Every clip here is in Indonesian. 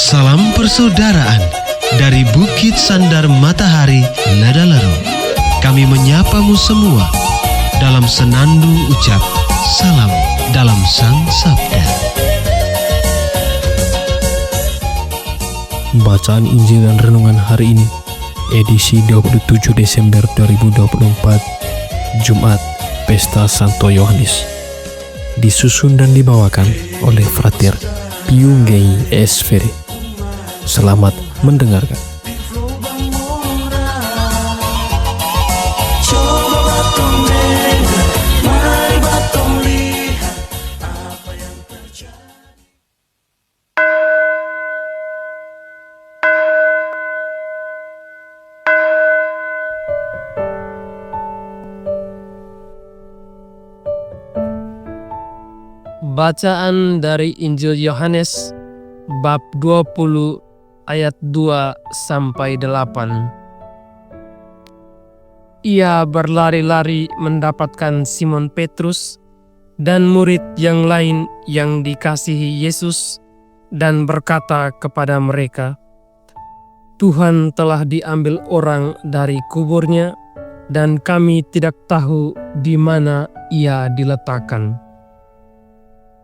Salam persaudaraan dari Bukit Sandar Matahari Nadalero. Kami menyapamu semua dalam senandung ucap salam dalam Sang Sabda. Bacaan Injil dan Renungan hari ini, edisi 27 Desember 2024, Jumat, Pesta Santo Yohanes. Disusun dan dibawakan oleh Frater Piunggei Esfere. Selamat mendengarkan. Bacaan dari Injil Yohanes bab 20 ayat 2-8. Ia berlari-lari mendapatkan Simon Petrus dan murid yang lain yang dikasihi Yesus dan berkata kepada mereka, "Tuhan telah diambil orang dari kuburnya dan kami tidak tahu di mana ia diletakkan."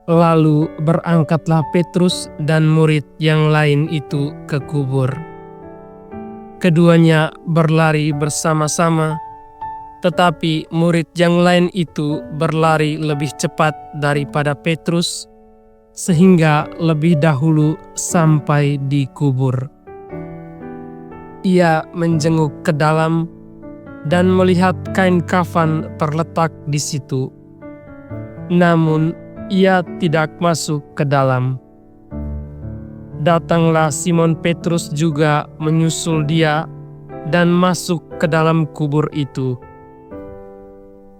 Lalu berangkatlah Petrus dan murid yang lain itu ke kubur. Keduanya berlari bersama-sama, tetapi murid yang lain itu berlari lebih cepat daripada Petrus, sehingga lebih dahulu sampai di kubur. Ia menjenguk ke dalam dan melihat kain kafan terletak di situ. Namun ia tidak masuk ke dalam. Datanglah Simon Petrus juga menyusul dia dan masuk ke dalam kubur itu.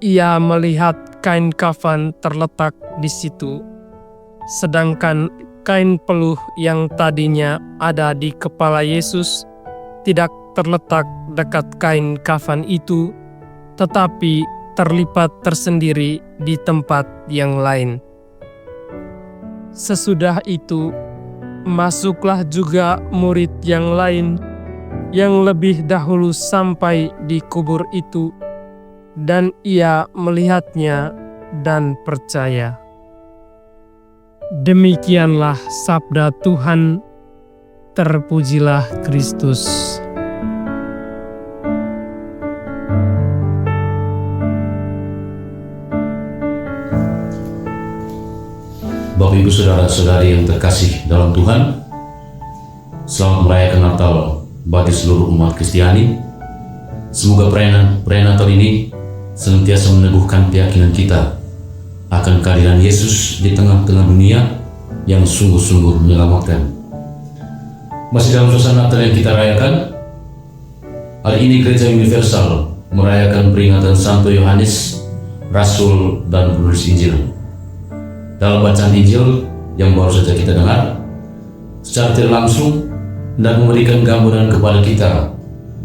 Ia melihat kain kafan terletak di situ, sedangkan kain peluh yang tadinya ada di kepala Yesus tidak terletak dekat kain kafan itu, tetapi terlipat tersendiri di tempat yang lain. Sesudah itu, masuklah juga murid yang lain yang lebih dahulu sampai di kubur itu, dan ia melihatnya dan percaya. Demikianlah sabda Tuhan, terpujilah Kristus. Bapak Ibu Saudara-saudari yang terkasih dalam Tuhan, selamat merayakan Natal bagi seluruh umat Kristiani. Semoga perayaan Natal ini senantiasa meneguhkan keyakinan kita akan kehadiran Yesus di tengah-tengah dunia yang sungguh-sungguh menyelamatkan. Masih dalam suasana Natal yang kita rayakan, hari ini Gereja Universal merayakan peringatan Santo Yohanes, Rasul dan penulis Injil. Dalam bacaan Injil yang baru saja kita dengar, secara tidak langsung dan memberikan gambaran kepada kita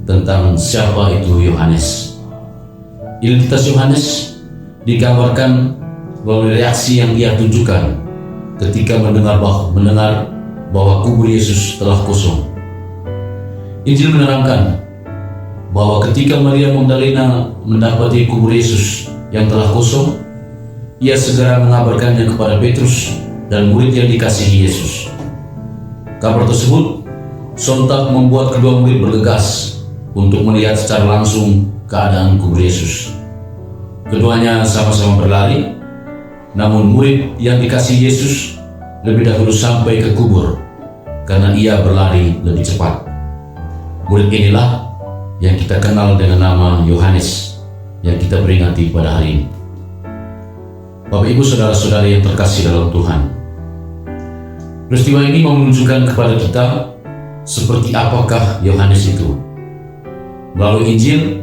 tentang siapa itu Yohanes. Identitas Yohanes digambarkan melalui reaksi yang ia tunjukkan ketika mendengar bahwa kubur Yesus telah kosong. Injil menerangkan bahwa ketika Maria Magdalena mendapati kubur Yesus yang telah kosong, ia segera mengabarkannya kepada Petrus dan murid yang dikasihi Yesus. Kabar tersebut sontak membuat kedua murid bergegas untuk melihat secara langsung keadaan kubur Yesus. Keduanya sama-sama berlari, namun murid yang dikasihi Yesus lebih dahulu sampai ke kubur karena ia berlari lebih cepat. Murid inilah yang kita kenal dengan nama Yohanes yang kita peringati pada hari ini. Bapak Ibu Saudara-saudari yang terkasih dalam Tuhan, peristiwa ini menunjukkan kepada kita seperti apakah Yohanes itu. Melalui Injil,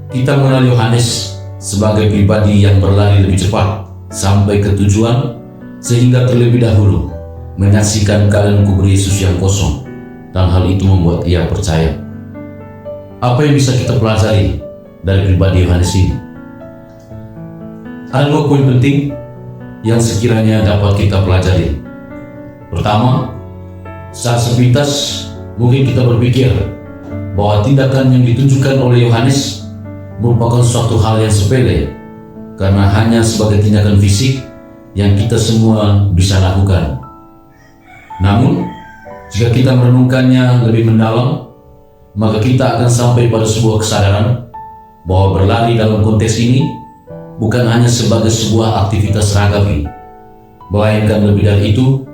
kita mengenal Yohanes sebagai pribadi yang berlari lebih cepat sampai ke tujuan, sehingga terlebih dahulu menyaksikan keadaan kubur Yesus yang kosong, dan hal itu membuat ia percaya. Apa yang bisa kita pelajari dari pribadi Yohanes ini? Ada dua poin penting yang sekiranya dapat kita pelajari. Pertama, Saat sepintas mungkin kita berpikir bahwa tindakan yang ditunjukkan oleh Yohanes merupakan suatu hal yang sepele, karena hanya sebagai tindakan fisik yang kita semua bisa lakukan. Namun, jika kita merenungkannya lebih mendalam, maka kita akan sampai pada sebuah kesadaran bahwa berlari dalam konteks ini bukan hanya sebagai sebuah aktivitas ragawi, melainkan lebih dari itu,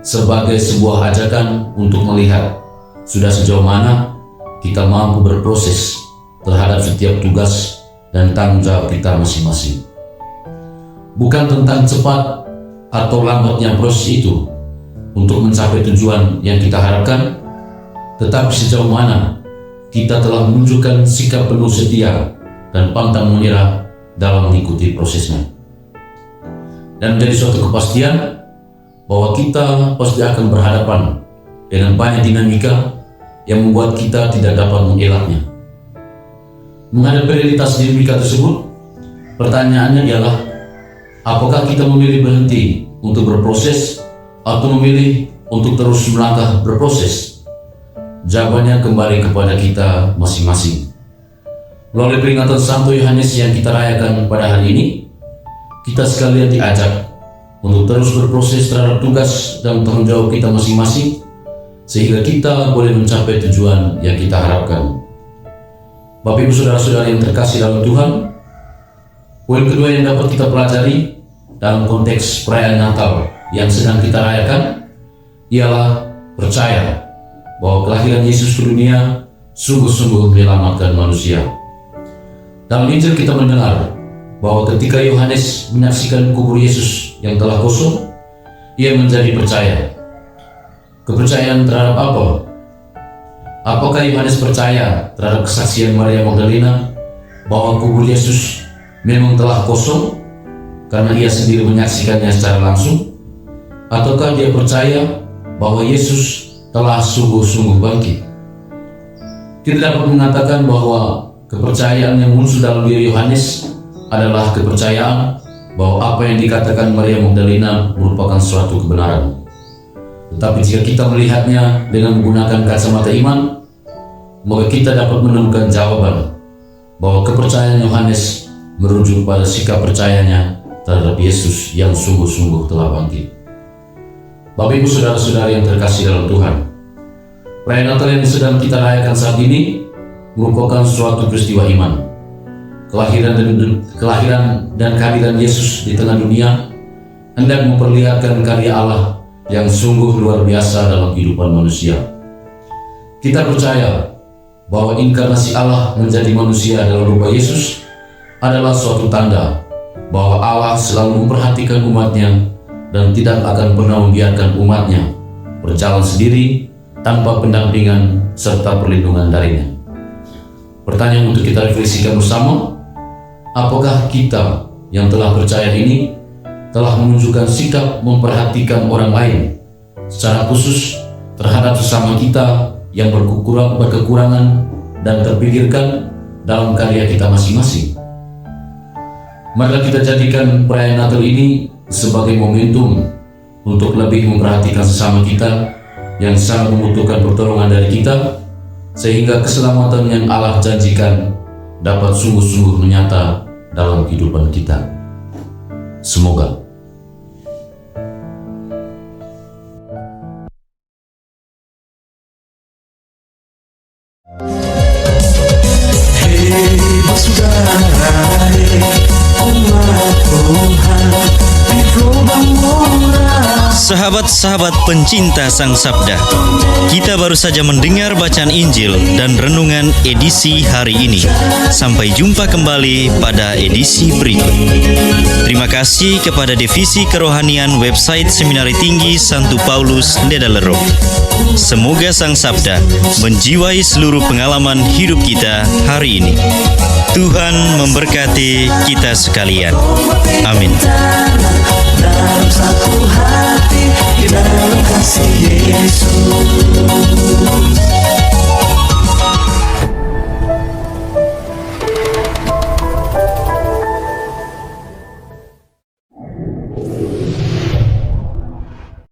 sebagai sebuah ajakan untuk melihat sudah sejauh mana kita mampu berproses terhadap setiap tugas dan tanggung jawab kita masing-masing. Bukan tentang cepat atau lambatnya proses itu untuk mencapai tujuan yang kita harapkan, tetapi sejauh mana kita telah menunjukkan sikap penuh setia dan pantang menyerah dalam mengikuti prosesnya. Dan menjadi suatu kepastian bahwa kita pasti akan berhadapan dengan banyak dinamika yang membuat kita tidak dapat mengelaknya. Menghadapi realitas dinamika tersebut, pertanyaannya ialah, apakah kita memilih berhenti untuk berproses atau memilih untuk terus melangkah berproses? Jawabannya kembali kepada kita masing-masing. Melalui peringatan Santo Yohanes yang kita rayakan pada hari ini, kita sekalian diajak untuk terus berproses terhadap tugas dan tanggung jawab kita masing-masing, sehingga kita boleh mencapai tujuan yang kita harapkan. Bapak Ibu Saudara-saudara yang terkasih dalam Tuhan, poin kedua yang dapat kita pelajari dalam konteks perayaan Natal yang sedang kita rayakan ialah percaya bahwa kelahiran Yesus ke dunia sungguh-sungguh menyelamatkan manusia. Dalam Injil kita mendengar bahwa ketika Yohanes menyaksikan kubur Yesus yang telah kosong, ia menjadi percaya. Kepercayaan terhadap apa? Apakah Yohanes percaya terhadap kesaksian Maria Magdalena bahwa kubur Yesus memang telah kosong karena ia sendiri menyaksikannya secara langsung? Ataukah dia percaya bahwa Yesus telah sungguh-sungguh bangkit? Kita dapat mengatakan bahwa kepercayaan yang muncul dalam diri Yohanes adalah kepercayaan bahwa apa yang dikatakan Maria Magdalena merupakan suatu kebenaran. Tetapi jika kita melihatnya dengan menggunakan kacamata iman, maka kita dapat menemukan jawaban bahwa kepercayaan Yohanes merujuk pada sikap percayanya terhadap Yesus yang sungguh-sungguh telah bangkit. Bapak Ibu Saudara-saudara yang terkasih dalam Tuhan, perayaan Natal yang sedang kita rayakan saat ini merupakan suatu peristiwa iman. Kelahiran dan kehadiran Yesus di tengah dunia hendak memperlihatkan karya Allah yang sungguh luar biasa dalam kehidupan manusia. Kita percaya bahwa inkarnasi Allah menjadi manusia dalam rupa Yesus adalah suatu tanda bahwa Allah selalu memperhatikan umatnya dan tidak akan pernah membiarkan umatnya berjalan sendiri tanpa pendampingan serta perlindungan darinya. Pertanyaan untuk kita refleksikan bersama, apakah kita yang telah percaya ini telah menunjukkan sikap memperhatikan orang lain, secara khusus terhadap sesama kita yang berkekurangan dan terpikirkan dalam karya kita masing-masing? Mari kita jadikan perayaan Natal ini sebagai momentum untuk lebih memperhatikan sesama kita yang sangat membutuhkan pertolongan dari kita, sehingga keselamatan yang Allah janjikan dapat sungguh-sungguh menyata dalam kehidupan kita. Semoga. Sahabat-sahabat pencinta Sang Sabda, kita baru saja mendengar bacaan Injil dan renungan edisi hari ini. Sampai jumpa kembali pada edisi berikut. Terima kasih kepada Divisi Kerohanian website Seminari Tinggi Santo Paulus Ledalero. Semoga Sang Sabda menjiwai seluruh pengalaman hidup kita hari ini. Tuhan memberkati kita sekalian. Amin. Dalam satu hati, di dalam kasih Yesus.